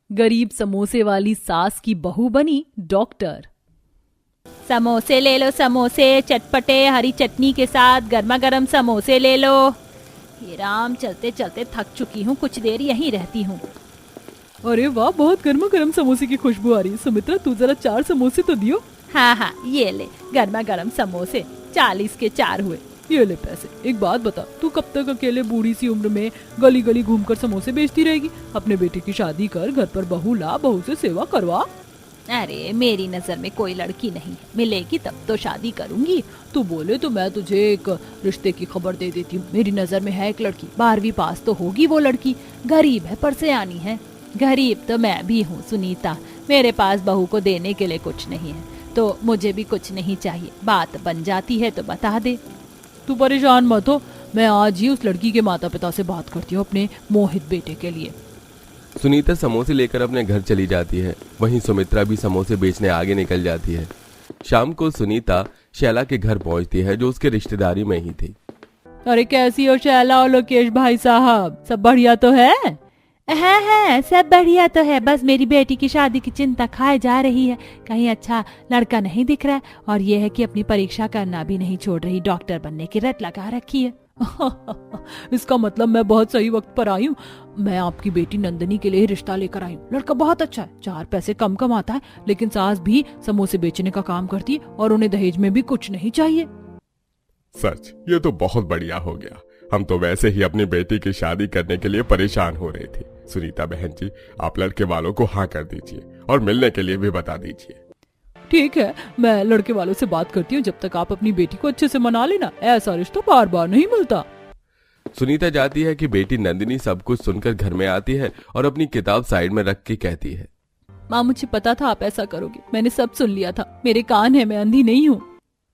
गरीब समोसे वाली सास की बहू बनी डॉक्टर। समोसे ले लो, समोसे चटपटे हरी चटनी के साथ गर्मा गर्म समोसे ले लो। हे राम, चलते चलते थक चुकी हूँ, कुछ देर यहीं रहती हूँ। अरे वाह, बहुत गर्मा गर्म समोसे की खुशबू आ रही है। सुमित्रा, तू जरा 4 समोसे तो दियो। हाँ, ये ले गर्मा गर्म समोसे, 40 के 4 हुए। ये ले पैसे। एक बात बता, तू कब तक अकेले बूढ़ी सी उम्र में गली गली घूमकर समोसे बेचती रहेगी? अपने बेटे की शादी कर, घर पर बहू ला, बहू से सेवा करवा। अरे मेरी नजर में कोई लड़की नहीं, मिलेगी तब तो शादी करूंगी। तू बोले तो मैं तुझे एक रिश्ते की खबर दे देती हूँ। मेरी नजर में है एक लड़की, 12वीं पास तो होगी वो लड़की, गरीब है पर सयानी है। गरीब तो मैं भी हूँ सुनीता, मेरे पास बहू को देने के लिए कुछ नहीं है, तो मुझे भी कुछ नहीं चाहिए। बात बन जाती है तो बता दे। तू परेशान मत हो, मैं आज ही उस लड़की के माता पिता से बात करती हूँ अपने मोहित बेटे के लिए। सुनीता समोसे लेकर अपने घर चली जाती है। वहीं सुमित्रा भी समोसे बेचने आगे निकल जाती है। शाम को सुनीता शैला के घर पहुंचती है, जो उसके रिश्तेदारी में ही थी। अरे कैसी हो शैला और लोकेश भाई साहब, सब बढ़िया तो है? है, सब बढ़िया तो है, बस मेरी बेटी की शादी की चिंता खाए जा रही है। कहीं अच्छा लड़का नहीं दिख रहा है, और ये है कि अपनी परीक्षा करना भी नहीं छोड़ रही, डॉक्टर बनने की रट लगा रखी है। इसका मतलब मैं बहुत सही वक्त पर आई हूँ। मैं आपकी बेटी नंदिनी के लिए रिश्ता लेकर आई हूँ। लड़का बहुत अच्छा है, 4 पैसे कम कमाता है, लेकिन सास भी समोसे बेचने का काम करती है और उन्हें दहेज में भी कुछ नहीं चाहिए। सच, ये तो बहुत बढ़िया हो गया। हम तो वैसे ही अपनी बेटी की शादी करने के लिए परेशान हो रहे थे। सुनीता बहन जी, आप लड़के वालों को हाँ कर दीजिए और मिलने के लिए भी बता दीजिए। ठीक है, मैं लड़के वालों से बात करती हूँ, जब तक आप अपनी बेटी को अच्छे से मना लेना। ऐसा रिश्ता बार बार नहीं मिलता। सुनीता जाती है कि बेटी नंदिनी सब कुछ सुनकर घर में आती है और अपनी किताब साइड में रख के कहती है, माँ, मुझे पता था आप ऐसा करोगे। मैंने सब सुन लिया था, मेरे कान है, मैं अंधी नहीं हूँ।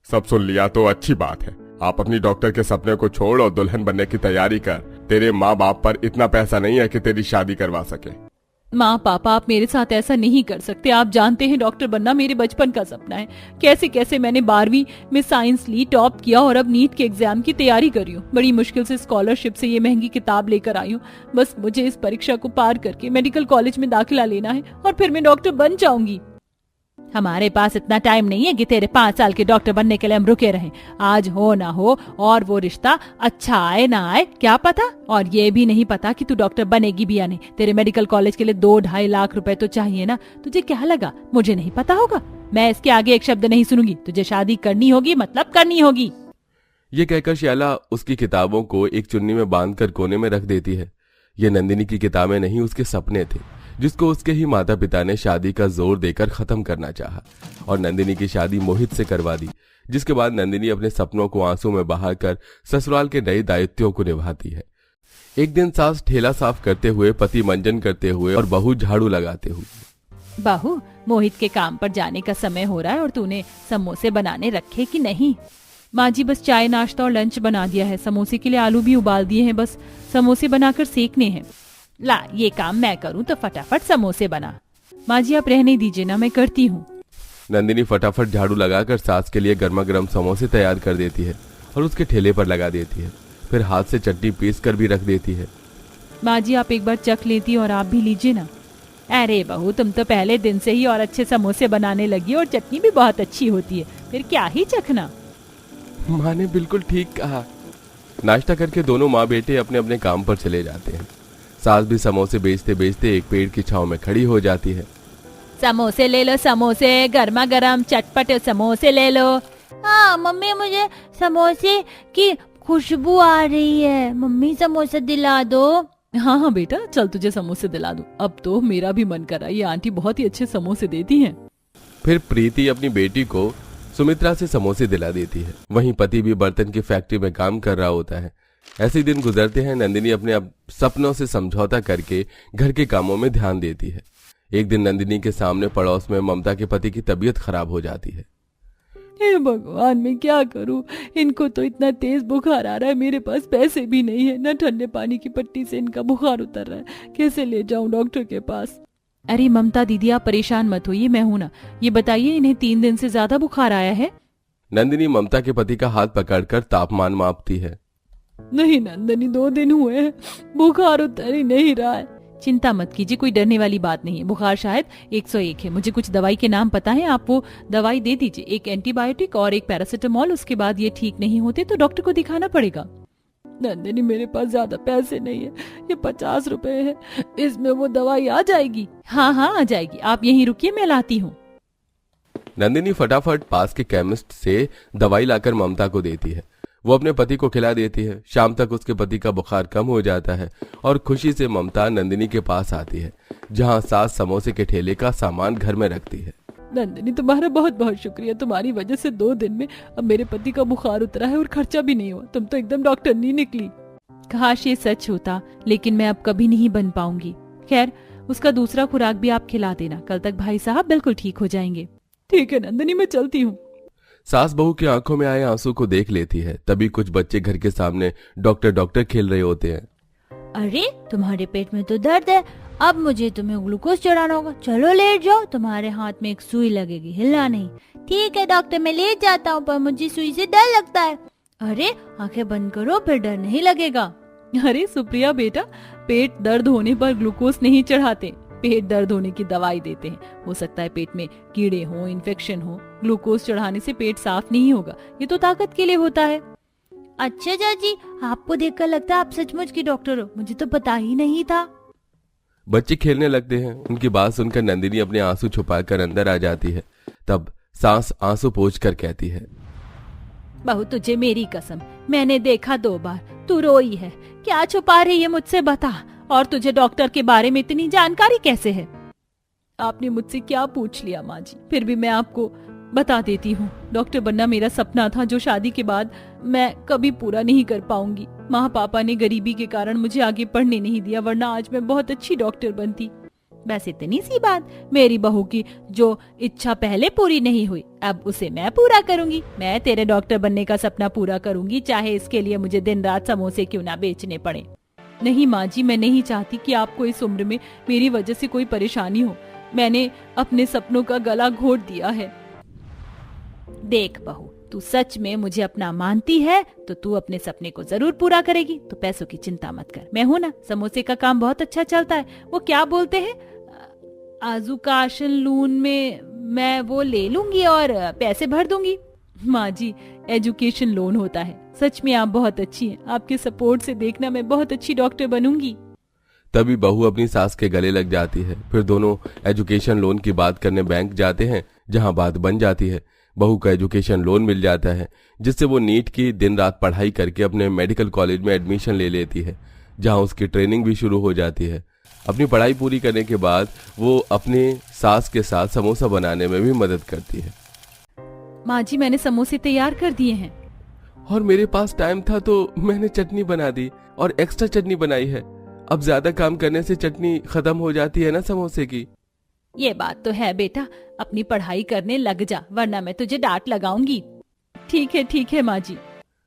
सब सुन लिया तो अच्छी बात है। आप अपनी डॉक्टर के सपने को छोड़ और दुल्हन बनने की तैयारी कर। तेरे माँ बाप पर इतना पैसा नहीं है कि तेरी शादी करवा सके। माँ पापा, आप मेरे साथ ऐसा नहीं कर सकते। आप जानते हैं डॉक्टर बनना मेरे बचपन का सपना है। कैसे कैसे मैंने 12वीं में साइंस ली, टॉप किया और अब नीट के एग्जाम की तैयारी कर रही हूँ। बड़ी मुश्किल से स्कॉलरशिप से ये महंगी किताब लेकर आई हूँ। बस मुझे इस परीक्षा को पार करके मेडिकल कॉलेज में दाखिला लेना है और फिर मैं डॉक्टर बन जाऊंगी। हमारे पास इतना टाइम नहीं है कि तेरे 5 साल के डॉक्टर बनने के लिए हम रुके रहें। आज हो ना हो, और वो रिश्ता अच्छा आए ना आए क्या पता। और ये भी नहीं पता कि तू डॉक्टर बनेगी भी या नहीं। तेरे मेडिकल कॉलेज के लिए 2-2.5 लाख रुपए तो चाहिए ना। तुझे क्या लगा मुझे नहीं पता होगा? मैं इसके आगे एक शब्द नहीं सुनूंगी। तुझे शादी करनी होगी, मतलब करनी होगी। ये कहकर शैला उसकी किताबों को एक चुन्नी में बांधकर कोने में रख देती है। ये नंदिनी की किताबें नहीं, उसके सपने थे, जिसको उसके ही माता पिता ने शादी का जोर देकर खत्म करना चाहा और नंदिनी की शादी मोहित से करवा दी। जिसके बाद नंदिनी अपने सपनों को आंसू में बहाकर ससुराल के नए दायित्वों को निभाती है। एक दिन सास ठेला साफ करते हुए, पति मंजन करते हुए और बहू झाड़ू लगाते हुए, बहू, मोहित के काम पर जाने का समय हो रहा है और तूने समोसे बनाने रखे कि नहीं? माँ जी, बस चाय नाश्ता और लंच बना दिया है। समोसे के लिए आलू भी उबाल दिए हैं, बस समोसे बनाकर सेकने हैं। ला, ये काम मैं करूं तो फटाफट समोसे बना। माँ जी, आप रहने दीजिए ना, मैं करती हूँ। नंदिनी फटाफट झाड़ू लगाकर सास के लिए गर्मा गर्म समोसे तैयार कर देती है और उसके ठेले पर लगा देती है। फिर हाथ से चटनी पीस कर भी रख देती है। माँ जी, आप एक बार चख लेती और आप भी लीजिए ना। अरे बहू, तुम तो पहले दिन से ही और अच्छे समोसे बनाने लगी और चटनी भी बहुत अच्छी होती है, फिर क्या ही चखना। माँ ने बिल्कुल ठीक कहा। नाश्ता करके दोनों माँ बेटे अपने अपने काम पर चले जाते हैं। सास भी समोसे बेचते बेचते एक पेड़ की छांव में खड़ी हो जाती है। समोसे ले लो, समोसे गर्मा गर्म चटपटे समोसे ले लो। हाँ मम्मी, मुझे समोसे की खुशबू आ रही है। मम्मी, समोसा दिला दो। हाँ हाँ बेटा, चल तुझे समोसे दिला दूं। अब तो मेरा भी मन कर रहा है, ये आंटी बहुत ही अच्छे समोसे देती हैं। फिर प्रीति अपनी बेटी को सुमित्रा से समोसे दिला देती है। वहीं पति भी बर्तन की फैक्ट्री में काम कर रहा होता है। ऐसे दिन गुजरते हैं। नंदिनी अपने सपनों से समझौता करके घर के कामों में ध्यान देती है। एक दिन नंदिनी के सामने पड़ोस में ममता के पति की तबीयत खराब हो जाती है। हे भगवान, मैं क्या करूं? इनको तो इतना तेज बुखार आ रहा है, मेरे पास पैसे भी नहीं है। न ठंडे पानी की पट्टी से इनका बुखार उतर रहा है। कैसे ले जाऊं डॉक्टर के पास? अरे ममता दीदी, आप परेशान मत होइए, मैं हूं ना। ये बताइए, इन्हें 3 दिन से ज्यादा बुखार आया है? नंदिनी ममता के पति का हाथ पकड़कर तापमान मापती है। नहीं नंदिनी, 2 दिन हुए हैं, बुखार उतर ही नहीं रहा है। चिंता मत कीजिए, कोई डरने वाली बात नहीं है। बुखार शायद 101 है। मुझे कुछ दवाई के नाम पता है, आप वो दवाई दे दीजिए, एक एंटीबायोटिक और एक पैरासिटामॉल। उसके बाद ये ठीक नहीं होते तो डॉक्टर को दिखाना पड़ेगा। नंदिनी, मेरे पास ज्यादा पैसे नहीं है, ये 50 रुपए है, इसमें वो दवाई आ जाएगी? हाँ हाँ आ जाएगी, आप यहीं रुकिए, मैं लाती हूँ। नंदिनी फटाफट पास के केमिस्ट से दवाई लाकर ममता को देती है। वो अपने पति को खिला देती है। शाम तक उसके पति का बुखार कम हो जाता है और खुशी से ममता नंदिनी के पास आती है, जहाँ सास समोसे के ठेले का सामान घर में रखती है। नंदिनी, तुम्हारा बहुत बहुत शुक्रिया, तुम्हारी वजह से 2 दिन में अब मेरे पति का बुखार उतरा है और खर्चा भी नहीं हुआ। तुम तो एकदम डॉक्टर नहीं निकली। काश ये सच होता, लेकिन मैं अब कभी नहीं बन पाऊंगी। खैर, उसका दूसरा खुराक भी आप खिला देना, कल तक भाई साहब बिल्कुल ठीक हो जाएंगे। ठीक है नंदिनी, मैं चलती हूँ। सास बहू की आंखों में आए आंसू को देख लेती है। तभी कुछ बच्चे घर के सामने डॉक्टर डॉक्टर खेल रहे होते हैं। अरे तुम्हारे पेट में तो दर्द है, अब मुझे तुम्हें ग्लूकोज चढ़ाना होगा। चलो लेट जाओ, तुम्हारे हाथ में एक सुई लगेगी, हिलना नहीं। ठीक है डॉक्टर, मैं लेट जाता हूँ, पर मुझे सुई से डर लगता है। अरे आंखें बंद करो, फिर डर नहीं लगेगा। अरे सुप्रिया बेटा, पेट दर्द होने पर ग्लूकोज नहीं चढ़ाते, पेट दर्द होने की दवाई देते हैं। हो सकता है पेट में कीड़े हो, इन्फेक्शन हो। ग्लूकोज चढ़ाने से पेट साफ नहीं होगा, ये तो ताकत के लिए होता है। अच्छा चाची, आपको देखकर लगता है आप सचमुच की डॉक्टर हो, मुझे तो पता ही नहीं था। बच्चे खेलने लगते हैं। उनकी बात सुनकर नंदिनी अपने आंसू छुपाकर अंदर आ जाती है। तब सास आंसू पोंछकर कहती है, बहू तुझे मेरी कसम, मैंने देखा 2 बार, तू रोई है। क्या छुपा रही है मुझसे, बता। और तुझे डॉक्टर के बारे में इतनी जानकारी कैसे है? आपने मुझसे क्या पूछ लिया माँ जी, फिर भी मैं आपको बता देती हूँ। डॉक्टर बनना मेरा सपना था, जो शादी के बाद मैं कभी पूरा नहीं कर पाऊंगी। माँ पापा ने गरीबी के कारण मुझे आगे पढ़ने नहीं दिया, वरना आज मैं बहुत अच्छी डॉक्टर बनती। बस इतनी सी बात। मेरी बहू की जो इच्छा पहले पूरी नहीं हुई, अब उसे मैं पूरा करूंगी। मैं तेरे डॉक्टर बनने का सपना पूरा करूंगी, चाहे इसके लिए मुझे दिन रात समोसे क्यों ना बेचने पड़े। नहीं माँ जी, मैं नहीं चाहती कि आपको इस उम्र में मेरी वजह से कोई परेशानी हो। मैंने अपने सपनों का गला घोट दिया है। देख बहू, तू सच में मुझे अपना मानती है तो तू अपने सपने को जरूर पूरा करेगी। तो पैसों की चिंता मत कर, मैं हूं ना। समोसे का काम बहुत अच्छा चलता है। वो क्या बोलते हैं, आजुकाशन लून में मैं वो ले लूंगी और पैसे भर दूंगी। माँ जी, एजुकेशन लोन होता है। सच में आप बहुत अच्छी हैं, आपके सपोर्ट से देखना मैं बहुत अच्छी डॉक्टर बनूंगी। तभी बहू अपनी सास के गले लग जाती है। फिर दोनों एजुकेशन लोन की बात करने बैंक जाते हैं, जहां बात बन जाती है। बहू का एजुकेशन लोन मिल जाता है, जिससे वो नीट की दिन रात पढ़ाई करके अपने मेडिकल कॉलेज में एडमिशन ले लेती है, जहां उसकी ट्रेनिंग भी शुरू हो जाती है। अपनी पढ़ाई पूरी करने के बाद वो अपने सास के साथ समोसा बनाने में भी मदद करती है। माँ जी, मैंने समोसे तैयार कर दिए हैं। और मेरे पास टाइम था तो मैंने चटनी बना दी और एक्स्ट्रा चटनी बनाई है। अब ज्यादा काम करने से चटनी खत्म हो जाती है ना समोसे की। ये बात तो है बेटा, अपनी पढ़ाई करने लग जा, वरना मैं तुझे डांट लगाऊंगी। ठीक है माँ जी।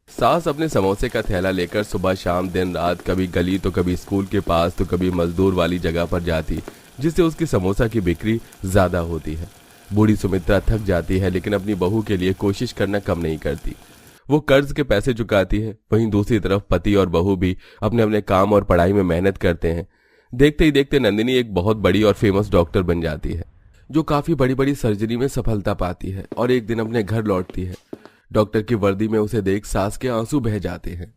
सास अपने समोसे का थैला लेकर सुबह शाम दिन रात कभी गली तो कभी स्कूल के पास तो कभी मजदूर वाली जगह पर जाती, जिससे उसकी समोसा की बिक्री ज्यादा होती है। बूढ़ी सुमित्रा थक जाती है, लेकिन अपनी बहू के लिए कोशिश करना कम नहीं करती। वो कर्ज के पैसे चुकाती है। वहीं दूसरी तरफ पति और बहू भी अपने अपने काम और पढ़ाई में मेहनत करते हैं। देखते ही देखते नंदिनी एक बहुत बड़ी और फेमस डॉक्टर बन जाती है, जो काफी बड़ी बड़ी सर्जरी में सफलता पाती है और एक दिन अपने घर लौटती है। डॉक्टर की वर्दी में उसे देख सास के आंसू बह जाते हैं।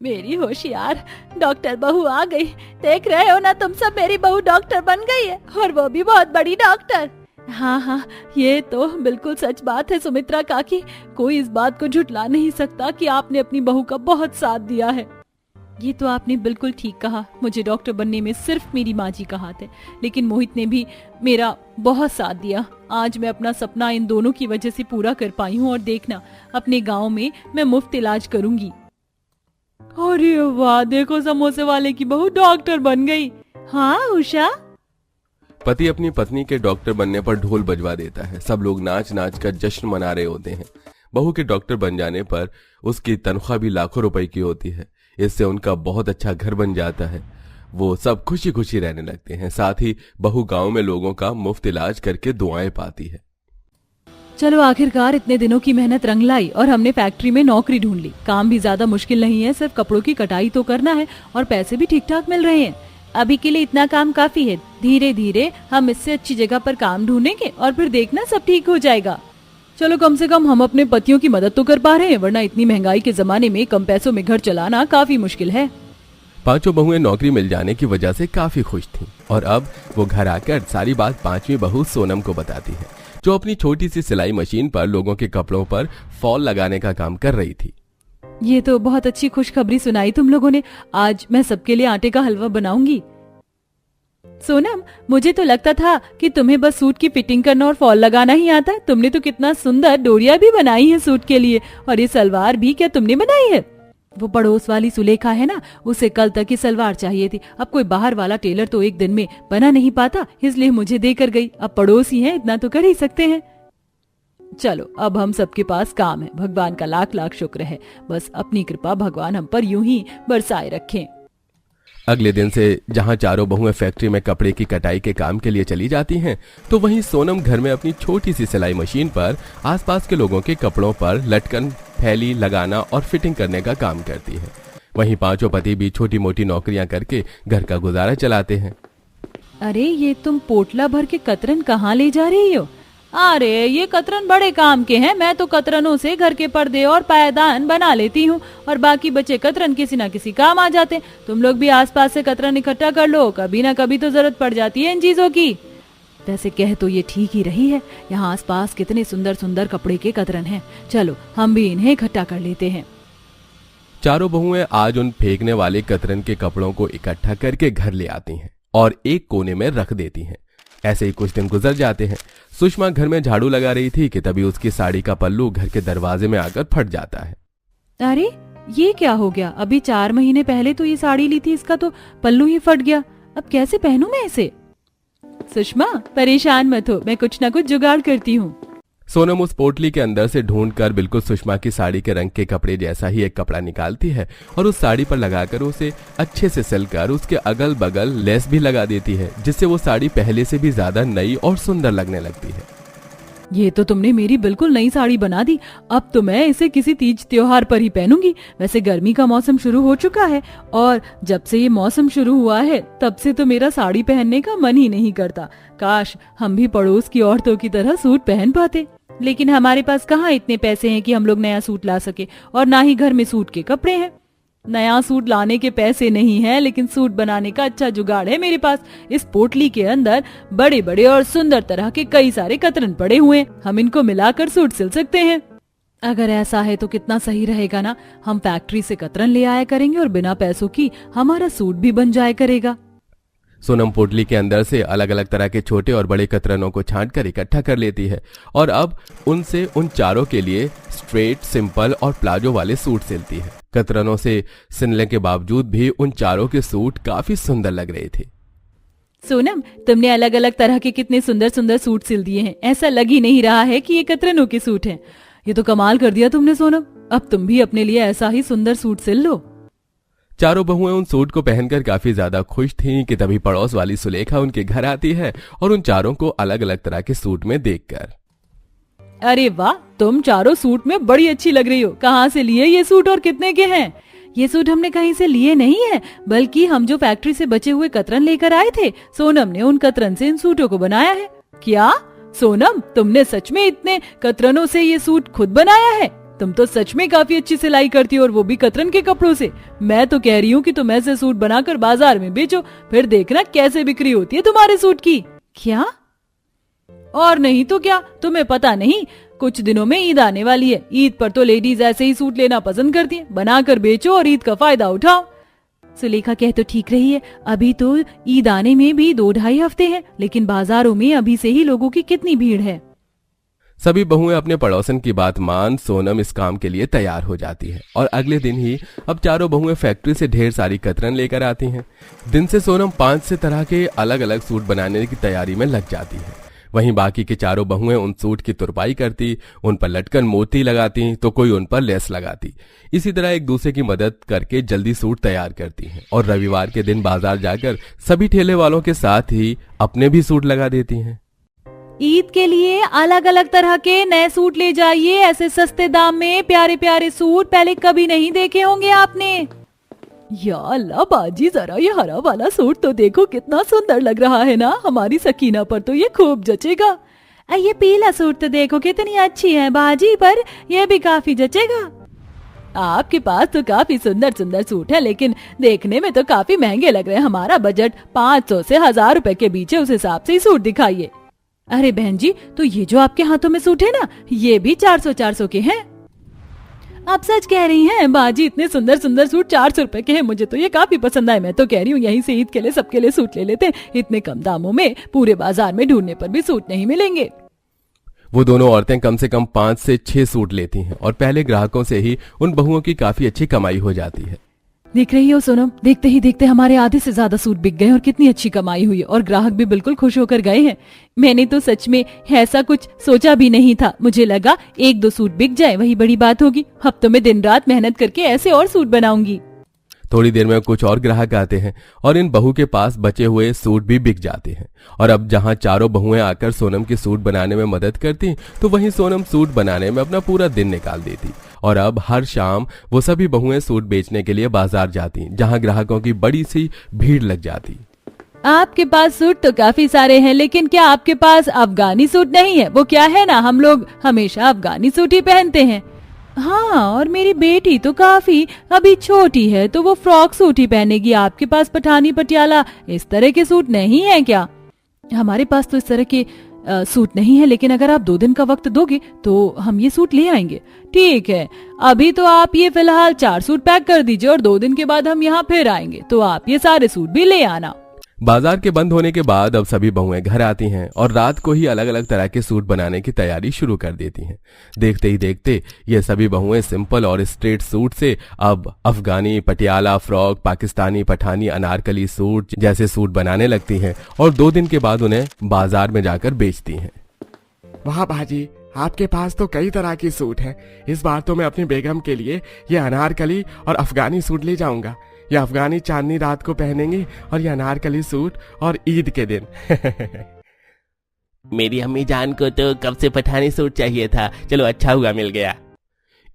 मेरी होशियार डॉक्टर बहू आ गई। देख रहे हो ना तुम सब, मेरी बहू डॉक्टर बन गई है, और वो भी बहुत बड़ी डॉक्टर। हाँ, ये तो बिल्कुल सच बात है सुमित्रा काकी। कोई इस बात को झुठला नहीं सकता कि आपने अपनी बहू का बहुत साथ दिया है। ये तो आपने बिल्कुल ठीक कहा। मुझे डॉक्टर बनने में सिर्फ मेरी माँ जी का हाथ है, लेकिन मोहित ने भी मेरा बहुत साथ दिया। आज मैं अपना सपना इन दोनों की वजह से पूरा कर पाई हूँ, और देखना अपने गांव में मैं मुफ्त इलाज करूंगी। अरे वाह, देखो समोसे वाले की बहू डॉक्टर बन गई। हाँ उषा। पति अपनी पत्नी के डॉक्टर बनने पर ढोल बजवा देता है। सब लोग नाच नाच कर जश्न मना रहे होते हैं। बहू के डॉक्टर बन जाने पर उसकी तनख्वाह भी लाखों रुपए की होती है। इससे उनका बहुत अच्छा घर बन जाता है। वो सब खुशी खुशी रहने लगते हैं। साथ ही बहू गांव में लोगों का मुफ्त इलाज करके दुआएं पाती है। चलो, आखिरकार इतने दिनों की मेहनत रंग लाई और हमने फैक्ट्री में नौकरी ढूंढ ली। काम भी ज्यादा मुश्किल नहीं है, सिर्फ कपड़ों की कटाई तो करना है और पैसे भी ठीक ठाक मिल रहे हैं। अभी के लिए इतना काम काफी है, धीरे धीरे हम इससे अच्छी जगह पर काम ढूंढेंगे और फिर देखना सब ठीक हो जाएगा। चलो कम से कम हम अपने पतियों की मदद तो कर पा रहे हैं, वरना इतनी महंगाई के जमाने में कम पैसों में घर चलाना काफी मुश्किल है। पांचों बहुएं नौकरी मिल जाने की वजह से काफी खुश थीं और अब वो घर आकर सारी बात पांचवी बहू सोनम को बताती है, जो अपनी छोटी सी सिलाई मशीन पर लोगों के कपड़ों पर फॉल लगाने का काम कर रही थी। ये तो बहुत अच्छी खुशखबरी सुनाई तुम लोगों ने। आज मैं सबके लिए आटे का हलवा बनाऊंगी। सोनम, मुझे तो लगता था कि तुम्हें बस सूट की फिटिंग करना और फॉल लगाना ही आता है। तुमने तो कितना सुंदर डोरिया भी बनाई है सूट के लिए, और ये सलवार भी क्या तुमने बनाई है? वो पड़ोस वाली सुलेखा है ना, उसे कल तक की सलवार चाहिए थी। अब कोई बाहर वाला टेलर तो एक दिन में बना नहीं पाता, इसलिए मुझे देकर गई। अब पड़ोसी हैं, इतना तो कर ही सकते हैं। चलो अब हम सबके पास काम है, भगवान का लाख लाख शुक्र है। बस अपनी कृपा भगवान हम पर यूं ही बरसाए रखें। अगले दिन से जहां चारों बहुएं फैक्ट्री में कपड़े की कटाई के काम के लिए चली जाती हैं, तो वहीं सोनम घर में अपनी छोटी सी सिलाई मशीन पर आसपास के लोगों के कपड़ों पर लटकन, फैली लगाना और फिटिंग करने का काम करती है। वहीं पांचों पति भी छोटी मोटी नौकरियां करके घर का गुजारा चलाते हैं। अरे ये तुम पोटला भर के कतरन कहाँ ले जा रही हो? अरे ये कतरन बड़े काम के हैं। मैं तो कतरनों से घर के पर्दे और पायदान बना लेती हूँ और बाकी बचे कतरन किसी ना किसी काम आ जाते हैं। तुम लोग भी आसपास से कतरन इकट्ठा कर लो, कभी ना कभी तो जरूरत पड़ जाती है इन चीजों की। वैसे कह तो ये ठीक ही रही है, यहाँ आसपास कितने सुंदर सुंदर कपड़े के कतरन हैं। चलो हम भी इन्हें इकट्ठा कर लेते हैं। चारों बहुएं आज उन फेंकने वाले कतरन के कपड़ों को इकट्ठा करके घर ले आती हैं और एक कोने में रख देती हैं। ऐसे ही कुछ दिन गुजर जाते हैं। सुषमा घर में झाड़ू लगा रही थी कि तभी उसकी साड़ी का पल्लू घर के दरवाजे में आकर फट जाता है। अरे ये क्या हो गया? अभी 4 महीने पहले तो ये साड़ी ली थी, इसका तो पल्लू ही फट गया। अब कैसे पहनूं मैं इसे? सुषमा परेशान मत हो, मैं कुछ ना कुछ जुगाड़ करती हूँ। सोनम उस पोटली के अंदर से ढूंढकर बिल्कुल सुषमा की साड़ी के रंग के कपड़े जैसा ही एक कपड़ा निकालती है और उस साड़ी पर लगाकर उसे अच्छे से सिलकर उसके अगल बगल लेस भी लगा देती है, जिससे वो साड़ी पहले से भी ज्यादा नई और सुंदर लगने लगती है। ये तो तुमने मेरी बिल्कुल नई साड़ी बना दी। अब तो मैं इसे किसी तीज त्योहार पर ही पहनूंगी। वैसे गर्मी का मौसम शुरू हो चुका है और जब से ये मौसम शुरू हुआ है तब से तो मेरा साड़ी पहनने का मन ही नहीं करता। काश हम भी पड़ोस की औरतों की तरह सूट पहन पाते, लेकिन हमारे पास कहाँ इतने पैसे हैं कि हम लोग नया सूट ला सके, और ना ही घर में सूट के कपड़े हैं। नया सूट लाने के पैसे नहीं है, लेकिन सूट बनाने का अच्छा जुगाड़ है मेरे पास। इस पोटली के अंदर बड़े बड़े और सुंदर तरह के कई सारे कतरन पड़े हुए, हम इनको मिलाकर सूट सिल सकते हैं। अगर ऐसा है तो कितना सही रहेगा ना। हम फैक्ट्री से कतरन ले आया करेंगे और बिना पैसों की हमारा सूट भी बन जाया करेगा। सोनम पोटली के अंदर से अलग अलग तरह के छोटे और बड़े कतरनों को छांटकर इकट्ठा कर लेती है और अब उनसे उन चारों के लिए स्ट्रेट, सिंपल और प्लाजो वाले सूट सिलती है। कतरनों से सिलने के बावजूद भी उन चारों के सूट काफी सुंदर लग रहे थे। सोनम, तुमने अलग अलग तरह के कितने सुंदर सुंदर सूट सिल दिए हैं। ऐसा लग ही नहीं रहा है कि ये कतरनों के सूट हैं। ये तो कमाल कर दिया तुमने सोनम। अब तुम भी अपने लिए ऐसा ही सुंदर सूट सिल लो। चारों बहुएं उन सूट को पहनकर काफी ज्यादा खुश थीं कि तभी पड़ोस वाली सुलेखा उनके घर आती है और उन चारों को अलग अलग तरह के सूट में देखकर, अरे वाह, तुम चारों सूट में बड़ी अच्छी लग रही हो। कहाँ से लिए ये सूट और कितने के हैं? ये सूट हमने कहीं से लिए नहीं है, बल्कि हम जो फैक्ट्री से बचे हुए कतरन लेकर आए थे, सोनम ने उन कतरन से इन सूटों को बनाया है। क्या सोनम, तुमने सच में इतने कतरनों से ये सूट खुद बनाया है? तुम तो सच में काफी अच्छी सिलाई करती हो, और वो भी कतरन के कपड़ों से। मैं तो कह रही हूँ कि तुम ऐसे सूट बनाकर बाजार में बेचो, फिर देखना कैसे बिक्री होती है तुम्हारे सूट की। क्या? और नहीं तो क्या, तुम्हें पता नहीं, कुछ दिनों में ईद आने वाली है। ईद पर तो लेडीज ऐसे ही सूट लेना पसंद करती हैं। बनाकर बेचो और ईद का फायदा उठाओ। सुलेखा कह तो ठीक रही है, अभी तो ईद आने में भी 2-2.5 हफ्ते हैं, लेकिन बाजारों में अभी से ही लोगों की कितनी भीड़ है। सभी बहुएं अपने पड़ोसन की बात मान सोनम इस काम के लिए तैयार हो जाती है और अगले दिन ही अब चारों बहुएं फैक्ट्री से ढेर सारी कतरन लेकर आती हैं। दिन से सोनम 5 तरह के अलग अलग सूट बनाने की तैयारी में लग जाती है। वहीं बाकी के चारों बहुएं उन सूट की तुरपाई करती, उन पर लटकन मोती लगाती तो कोई उन पर लेस लगाती। इसी तरह एक दूसरे की मदद करके जल्दी सूट तैयार करती हैं और रविवार के दिन बाजार जाकर सभी ठेले वालों के साथ ही अपने भी सूट लगा देती हैं। ईद के लिए अलग अलग तरह के नए सूट ले जाइए। ऐसे सस्ते दाम में प्यारे प्यारे सूट पहले कभी नहीं देखे होंगे आपने। या अल्लाह बाजी, जरा ये हरा वाला सूट तो देखो कितना सुंदर लग रहा है ना, हमारी सकीना पर तो ये खूब जचेगा। ये पीला सूट तो देखो कितनी अच्छी है बाजी, पर यह भी काफी जचेगा। आपके पास तो काफी सुंदर सुंदर सूट है, लेकिन देखने में तो काफी महंगे लग रहे हैं। हमारा बजट 500 से 1000 रुपए के बीच है, उस हिसाब से ही सूट दिखाइए। अरे बहन जी, तो ये जो आपके हाथों में सूट है ना, ये भी 400 के हैं। आप सच कह रही हैं बाजी, इतने सुंदर सुंदर सूट 400 रुपए के हैं। मुझे तो ये काफी पसंद आए। मैं तो कह रही हूँ यहीं से ईद के लिए सबके लिए सूट ले लेते हैं। इतने कम दामों में पूरे बाजार में ढूंढने पर भी सूट नहीं मिलेंगे। वो दोनों औरतें कम से कम 5 से 6 सूट लेती हैं और पहले ग्राहकों से ही उन बहुओं की काफी अच्छी कमाई हो जाती है। देख रही हो सोनम, देखते ही देखते हमारे आधे से ज्यादा सूट बिक गए और कितनी अच्छी कमाई हुई है, और ग्राहक भी बिल्कुल खुश होकर गए हैं। मैंने तो सच में ऐसा कुछ सोचा भी नहीं था। मुझे लगा 1-2 सूट बिक जाए वही बड़ी बात होगी। हफ्तों में दिन रात मेहनत करके ऐसे और सूट बनाऊंगी। थोड़ी देर में कुछ और ग्राहक आते हैं और इन बहू के पास बचे हुए सूट भी बिक जाते हैं। और अब जहां चारों बहुएं आकर सोनम के सूट बनाने में मदद करती, तो वहीं सोनम सूट बनाने में अपना पूरा दिन निकाल देती। और अब हर शाम वो सभी बहुएं सूट बेचने के लिए बाजार जाती, जहां ग्राहकों की बड़ी सी भीड़ लग जाती। आपके पास सूट तो काफी सारे हैं, लेकिन क्या आपके पास अफगानी सूट नहीं है? वो क्या है ना, हम लोग हमेशा अफगानी सूट ही पहनते हैं। हाँ, और मेरी बेटी तो काफी अभी छोटी है, तो वो फ्रॉक सूट ही पहनेगी। आपके पास पठानी पटियाला इस तरह के सूट नहीं है क्या? हमारे पास तो इस तरह के सूट नहीं है, लेकिन अगर आप 2 दिन का वक्त दोगे तो हम ये सूट ले आएंगे। ठीक है, अभी तो आप ये फिलहाल 4 सूट पैक कर दीजिए और 2 दिन के बाद हम यहाँ फिर आएंगे, तो आप ये सारे सूट भी ले आना। बाजार के बंद होने के बाद अब सभी बहुएं घर आती हैं और रात को ही अलग अलग तरह के सूट बनाने की तैयारी शुरू कर देती हैं। देखते ही देखते ये सभी बहुएं सिंपल और स्ट्रेट सूट से अब अफगानी, पटियाला, फ्रॉक, पाकिस्तानी, पठानी, अनारकली सूट जैसे सूट बनाने लगती हैं और 2 दिन के बाद उन्हें बाजार में जाकर बेचती हैं। वाह बाजी, आपके पास तो कई तरह की सूट है। इस बार तो मैं अपनी बेगम के लिए ये अनारकली और अफगानी सूट ले जाऊंगा। ये अफगानी चांदनी रात को पहनेंगी और ये अनारकली सूट और ईद के दिन। मेरी अम्मी जान को तो कब से पठानी सूट चाहिए था, चलो अच्छा हुआ मिल गया।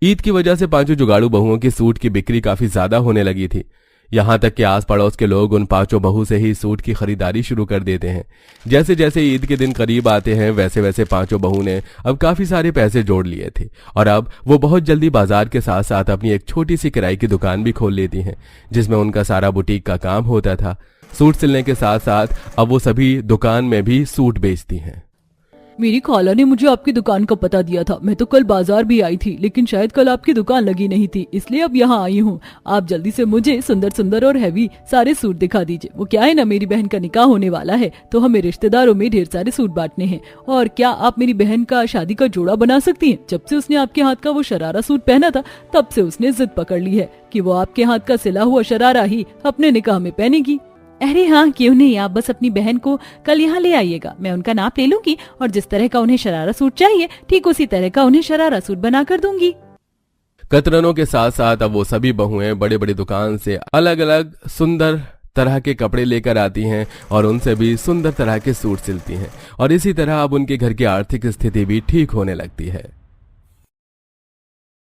ईद की वजह से 5 जुगाड़ू बहुओं की सूट की बिक्री काफी ज्यादा होने लगी थी। यहाँ तक कि आस पड़ोस के लोग उन 5 बहू से ही सूट की खरीदारी शुरू कर देते हैं। जैसे जैसे ईद के दिन करीब आते हैं, वैसे वैसे 5 बहू ने अब काफी सारे पैसे जोड़ लिए थे और अब वो बहुत जल्दी बाजार के साथ साथ अपनी एक छोटी सी किराए की दुकान भी खोल लेती हैं, जिसमें उनका सारा बुटीक का काम होता था। सूट सिलने के साथ साथ अब वो सभी दुकान में भी सूट बेचती हैं। मेरी खाला ने मुझे आपकी दुकान का पता दिया था। मैं तो कल बाजार भी आई थी, लेकिन शायद कल आपकी दुकान लगी नहीं थी, इसलिए अब यहाँ आई हूँ। आप जल्दी से मुझे सुंदर सुंदर और हैवी सारे सूट दिखा दीजिए। वो क्या है ना, मेरी बहन का निकाह होने वाला है, तो हमें रिश्तेदारों में ढेर सारे सूट बांटने हैं। और क्या आप मेरी बहन का शादी का जोड़ा बना सकती हैं? जब से उसने आपके हाथ का वो शरारा सूट पहना था, तब से उसने जिद पकड़ ली है कि वो आपके हाथ का सिला हुआ शरारा ही अपने निकाह में पहनेगी। अरे हाँ, क्यों नहीं, आप बस अपनी बहन को कल यहाँ ले आइएगा। मैं उनका नाप ले लूंगी और जिस तरह का उन्हें शरारा सूट चाहिए, ठीक उसी तरह का उन्हें शरारा सूट बना कर दूंगी। कतरनों के साथ साथ अब वो सभी बहुएं बड़े बड़ी दुकान से अलग अलग सुंदर तरह के कपड़े लेकर आती हैं और उनसे भी सुंदर तरह के सूट सिलती हैं और इसी तरह अब उनके घर की आर्थिक स्थिति भी ठीक होने लगती है।